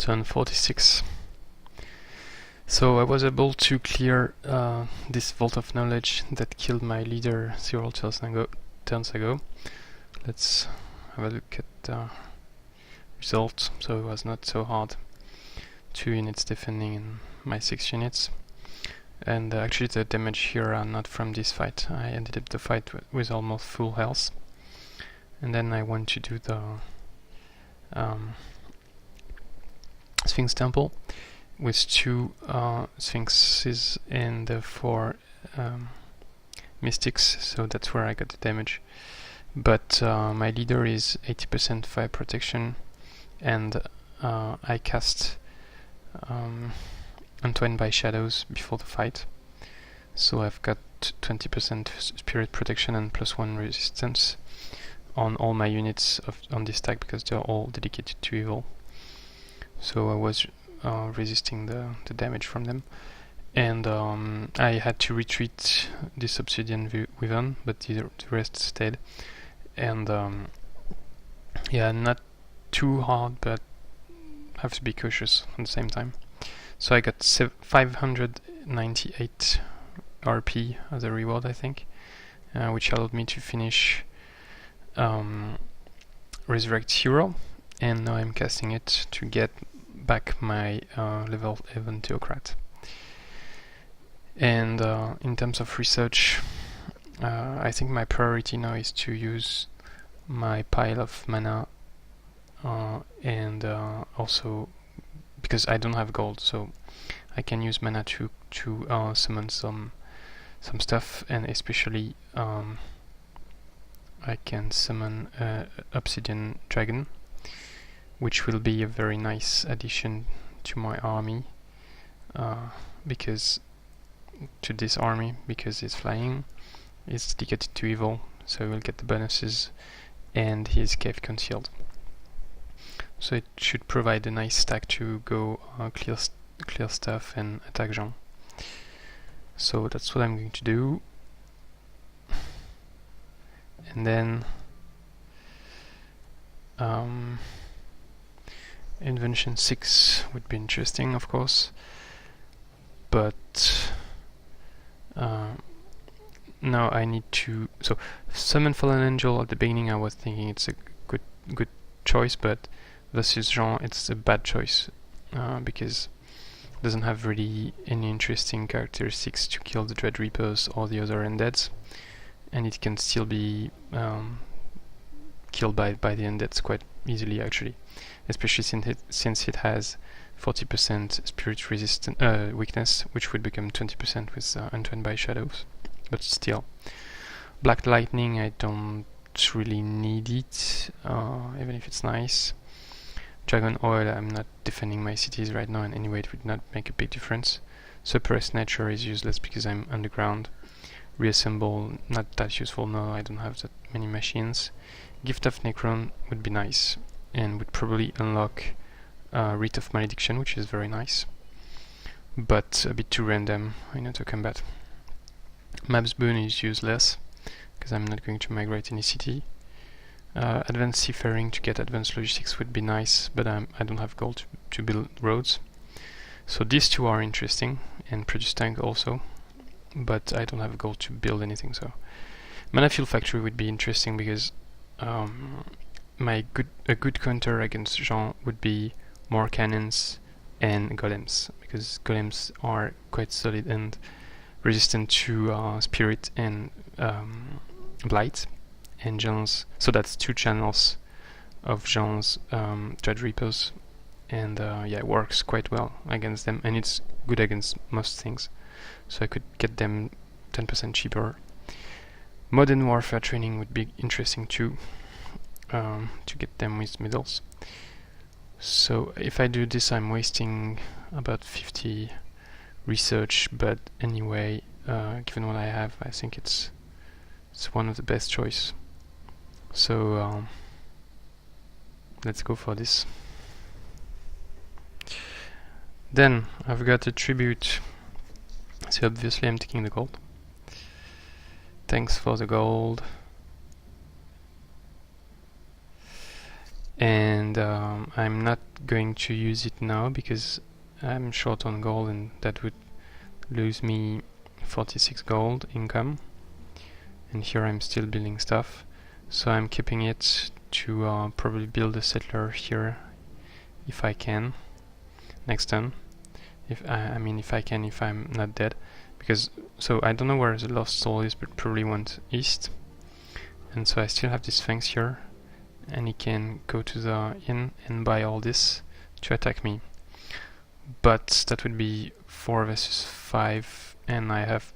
turn 46. So I was able to clear this Vault of Knowledge that killed my leader several turns ago. Let's have a look at the result. So it was not so hard. 2 units defending and my 6 units. And actually the damage here are not from this fight. I ended up the fight with almost full health. And then I went to do the Sphynx Temple with 2 Sphinxes and 4 Mystics, so that's where I got the damage. But my leader is 80% fire protection, and I cast Entwined by Shadows before the fight, so I've got 20% spirit protection and +1 resistance on all my units on this stack because they're all dedicated to evil. So I was resisting the damage from them, and I had to retreat this Obsidian Wyvern, but the rest stayed. And yeah, not too hard, but have to be cautious at the same time. So I got 598 RP as a reward, I think, which allowed me to finish Resurrect Hero, and now I'm casting it to get back my level 11 Theocrat. And in terms of research, I think my priority now is to use my pile of mana, and also because I don't have gold, so I can use mana to summon some stuff, and especially I can summon Obsidian Dragon, which will be a very nice addition to my army, because it's flying, it's dedicated to evil, so we'll get the bonuses, and he's cave concealed. So it should provide a nice stack to go clear stuff and attack Jean. So that's what I'm going to do. And then Invention 6 would be interesting, of course, but now I need to summon Fallen Angel. At the beginning I was thinking it's a good choice, but versus Jean it's a bad choice, because it doesn't have really any interesting characteristics to kill the Dread Reapers or the other undeads, and it can still be killed by the undeads quite easily, actually, especially since it has 40% spirit resistant weakness, which would become 20% with Entwined by Shadows. But still, Black Lightning, I don't really need it, even if it's nice. Dragon Oil, I'm not defending my cities right now, and anyway it would not make a big difference. Suppressed Nature is useless because I'm underground. Reassemble, not that useful now, I don't have that many machines. Gift of Necron would be nice, and would probably unlock Rite of Malediction, which is very nice, but a bit too random in auto combat. Map's Boon is useless, because I'm not going to migrate any city. Advanced Seafaring to get advanced logistics would be nice, but I don't have gold to build roads. So these two are interesting, and Produce Tank also, but I don't have gold to build anything. So Mana Fuel Factory would be interesting, because a good counter against Jean would be more cannons and golems, because golems are quite solid and resistant to spirit and blight, and Jean's, so that's 2 channels of Jean's Dread Reapers, and yeah, it works quite well against them, and it's good against most things, so I could get them 10% cheaper. Modern Warfare Training would be interesting too, to get them with medals. So if I do this, I'm wasting about 50 research, but anyway, given what I have, I think it's one of the best choice. So let's go for this. Then I've got a tribute, so obviously I'm taking the gold. Thanks for the gold. and I'm not going to use it now because I'm short on gold, and that would lose me 46 gold income. And here I'm still building stuff, so I'm keeping it to probably build a settler here if I can next turn. I mean if I can, if I'm not dead, because so I don't know where the lost soul is, but probably went east. And so I still have this Sphynx here, and he can go to the inn and buy all this to attack me. But that would be 4 versus 5, and I have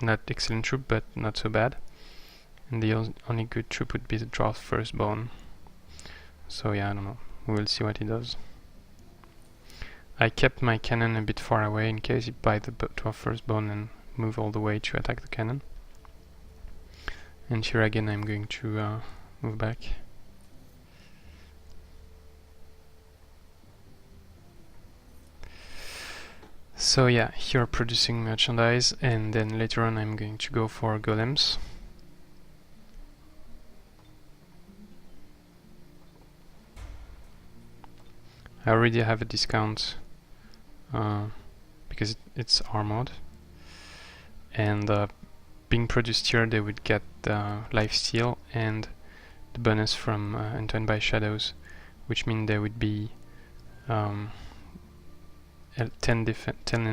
not excellent troop, but not so bad. And the only good troop would be the Dwarf firstborn. So yeah, I don't know. We will see what he does. I kept my cannon a bit far away in case he buy the Dwarf firstborn and move all the way to attack the cannon. And here again I'm going to move back. So yeah, here producing merchandise, and then later on I'm going to go for golems. I already have a discount because it's armored, and being produced here they would get lifesteal and the bonus from Entwined by Shadows, which means there would be 10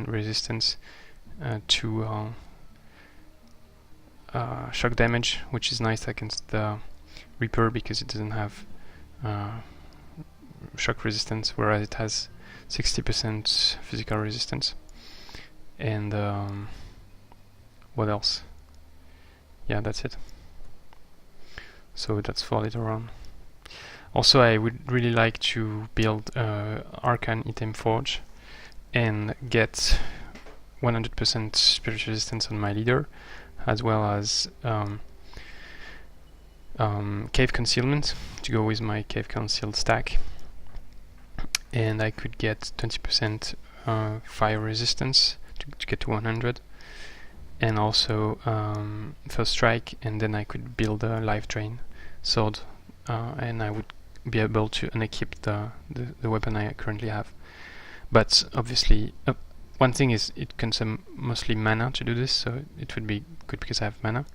resistance to shock damage, which is nice against the Reaper because it doesn't have shock resistance, whereas it has 60% physical resistance. And what else? Yeah, that's it. So that's for later on. Also, I would really like to build Arcane Item Forge and get 100% spirit resistance on my leader, as well as Cave Concealment to go with my Cave Concealed stack. And I could get 20% fire resistance to get to 100, and also First Strike, and then I could build a Life Drain sword, and I would be able to unequip the weapon I currently have. But obviously, one thing is it consumes mostly mana to do this, so it would be good because I have mana.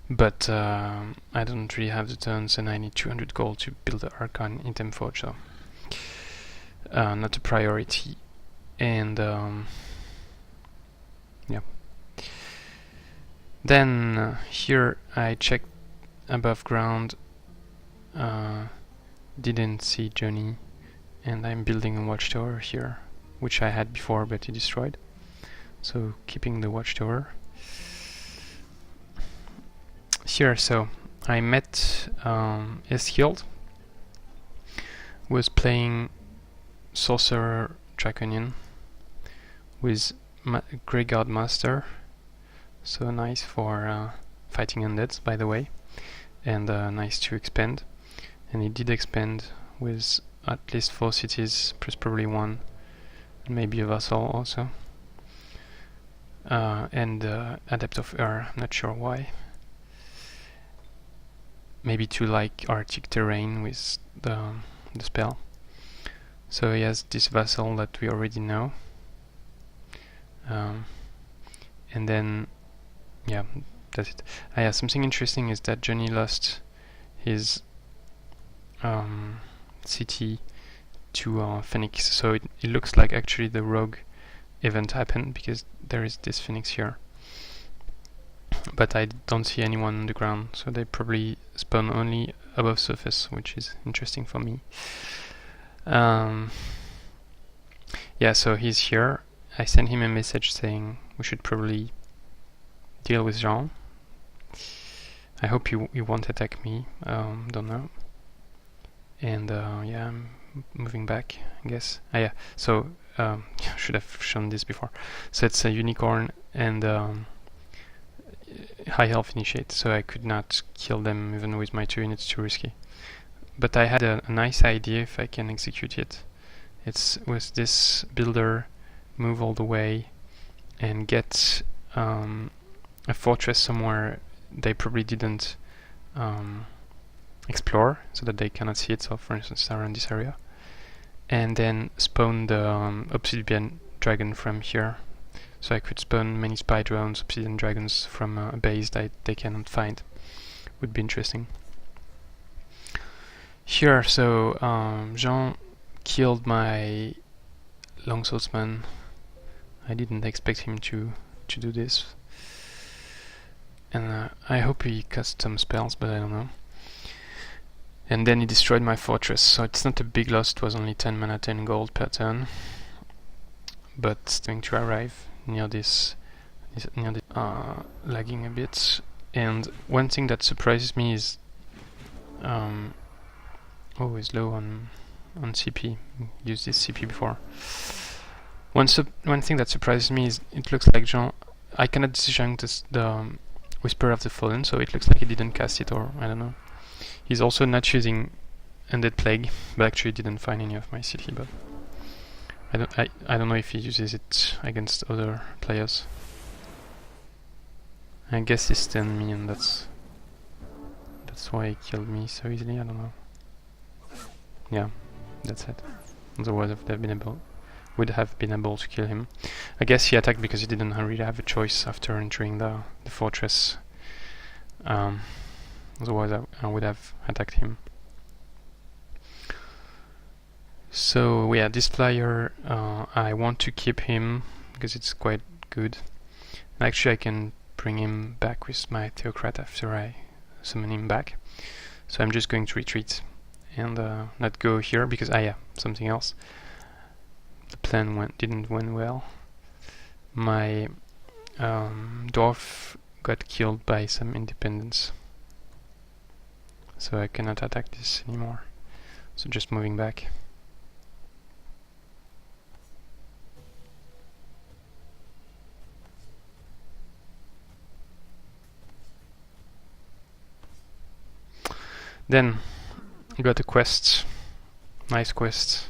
But I don't really have the turns, and I need 200 gold to build the Arcane Item Forge, so not a priority. And yeah. Then here I checked above ground, didn't see Jonny, and I'm building a Watchtower here, which I had before but he destroyed. So keeping the Watchtower. Here, so I met Eskild, was playing Sorcerer Draconian with Greyguard Master, so nice for fighting undeads, by the way, and nice to expand. And he did expand with at least 4 cities, plus probably 1, and maybe a vassal also. And Adept of Air, I'm not sure why. Maybe to like Arctic terrain with the spell. So he has this vassal that we already know. And then, yeah, that's it. Yeah, something interesting is that Jonny lost his city to Sphynx, so it looks like actually the rogue event happened because there is this Sphynx here. But I don't see anyone on the ground, so they probably spawn only above surface, which is interesting for me. Yeah, so he's here. I sent him a message saying we should probably deal with Jean. I hope you won't attack me, don't know. And yeah, I'm moving back, I guess. Yeah, so should have shown this before. So it's a unicorn and high health initiate, so I could not kill them even with my 2 units, too risky. But I had a nice idea if I can execute it. It's with this builder, move all the way and get a fortress somewhere they probably didn't explore so that they cannot see it, so for instance around this area, and then spawn the obsidian dragon from here, so I could spawn many spy drones, obsidian dragons from a base that they cannot find. Would be interesting. Here, so Jean killed my longswordsman. I didn't expect him to do this, and I hope he cast some spells, but I don't know. And then he destroyed my fortress, so it's not a big loss. It was only 10 mana, 10 gold per turn, but it's going to arrive near this lagging a bit. And one thing that surprises me is he's low on CP. Used this CP before. One thing that surprises me is it looks like Jean. I cannot disjunct the Whisper of the Fallen, so it looks like he didn't cast it, or I don't know. He's also not using Undead Plague, but actually didn't find any of my city. But I don't know if he uses it against other players. I guess he stunned me, and that's why he killed me so easily. I don't know. Yeah, that's it. Otherwise, would have been able to kill him. I guess he attacked because he didn't really have a choice after entering the fortress. Otherwise, I would have attacked him. So yeah, this player, I want to keep him because it's quite good. And actually, I can bring him back with my Theocrat after I summon him back. So I'm just going to retreat and not go here because something else. The plan didn't went well. My Dwarf got killed by some independents, so I cannot attack this anymore. So just moving back. Then I got a quest, nice quest,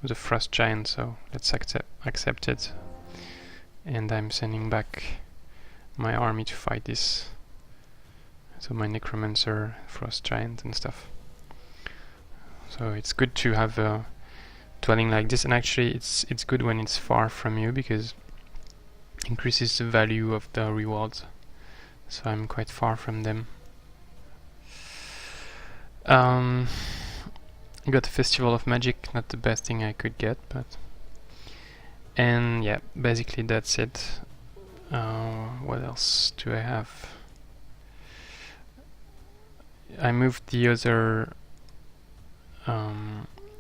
with a frost giant. So let's accept it. And I'm sending back my army to fight this. So my Necromancer, Frost Giant and stuff. So it's good to have a dwelling like this, and actually it's good when it's far from you because it increases the value of the rewards. So I'm quite far from them. I got a Festival of Magic, not the best thing I could get, but... And yeah, basically that's it. What else do I have? I moved the other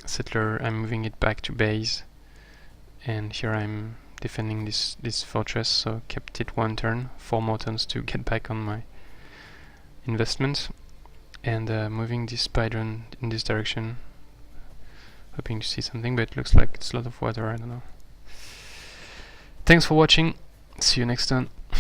settler, I'm moving it back to base, and here I'm defending this fortress, so kept it 1 turn, 4 more turns to get back on my investment, and moving this spider in this direction, hoping to see something, but it looks like it's a lot of water, I don't know. Thanks for watching, see you next time.